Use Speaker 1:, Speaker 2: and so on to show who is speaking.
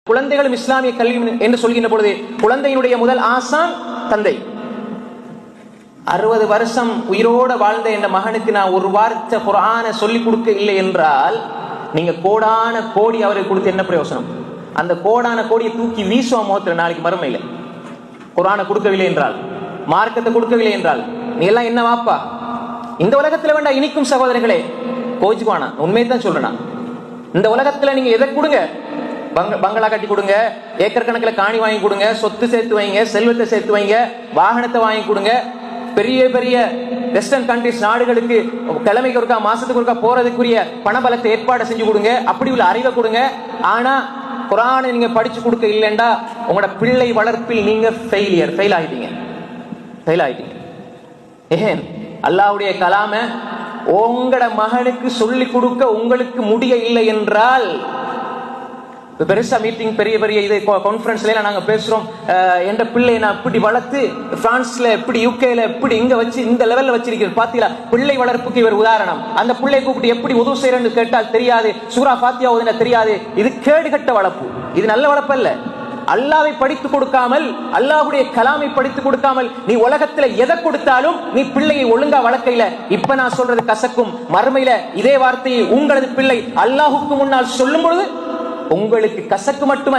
Speaker 1: குழந்தைகளும் இஸ்லாமிய கல்வி என்று சொல்கின்ற பொழுது குழந்தையினுடைய முதல் ஆசான் தந்தை. 60 வருஷம் உயிரோட வாழ்ந்த என் மகனுக்கு நான் ஒரு வார்த்தை குர்ஆனை சொல்லிக் கொடுக்க இல்லை என்றால் நீங்க கோடான கோடி அவருக்கு கொடுத்து என்ன பிரயோசனம்? அந்த கோடான கோடியை தூக்கி வீசுவோம் முகத்தில் நாளைக்கு மறுமையில். குர்ஆனை கொடுக்கவில்லை என்றால், மார்க்கத்தை கொடுக்கவில்லை என்றால் நீ எல்லாம் என்ன வாப்பா? இந்த உலகத்துல வேண்டாம் இனிக்கும் சகோதரர்களே, கோச்சுக்குவானா? உண்மையை தான் சொல்றேன். இந்த உலகத்துல நீங்க எதை கொடுங்க, பங்களா கட்டி கொடுங்க, ஏக்கர் கணக்கில் காணி வாங்கி கொடுங்க, சொத்து சேர்த்து வைங்க, செல்வத்தை சேர்த்து வைங்க, வாகனத்தை வாங்கி கொடுங்க, பெரிய பெரிய வெஸ்டர்ன் கண்ட்ரிஸ் நாடுகளுக்கு கிழமைக்கு ஒருக்கா மாசத்துக்கு ஒருக்கா போறதுக்குரிய பணபலத்தை ஏற்பாடு செஞ்சு கொடுங்க, அப்படி உள்ள அறிவை கொடுங்க. ஆனா குர்ஆனை நீங்க படிச்சு கொடுக்க இல்லைண்டா உங்களோட பிள்ளை வளர்ப்பில் நீங்க ஃபெயில் ஆயிட்டீங்க. ஏன் அல்லாஹ்வுடைய கலாம உங்களோட மகனுக்கு சொல்லி கொடுக்க உங்களுக்கு முடிய இல்லை என்றால், பெருசா மீட்டிங் பெரிய பெரிய இது கான்ஃபரன்ஸ்ல நாங்க பேசுறோம், என்ற பிள்ளையை நான் இப்படி வளர்த்து பிரான்ஸ்ல எப்படி, யூகேல எப்படி, இங்க வச்சு இந்த லெவல்ல வச்சிருக்கிறேன் பாத்தீங்களா? பிள்ளை வளர்ப்புக்கு இவர் உதாரணம். அந்த பிள்ளை கூப்பிட்டு எப்படி உதவு செய்யறன்னு கேட்டால் தெரியாது, சூரா ஃபாத்தியா ஓதுனா தெரியாது. இது கேடுகட்ட வளர்ப்பு, இது நல்ல வளர்ப்பு அல்ல. அல்லாஹ்வை படித்து கொடுக்காமல், அல்லாஹ்வுடைய கலாமை படித்து கொடுக்காமல் நீ உலகத்துல எதை கொடுத்தாலும் நீ பிள்ளையை ஒழுங்கா வளர்க்கையில, இப்ப நான் சொல்றது கசக்கும், மறுமையில இதே வார்த்தையை உங்களது பிள்ளை அல்லாஹ்வுக்கு முன்னால் சொல்லும் பொழுது உங்களுக்கு கசக்கு மட்டும்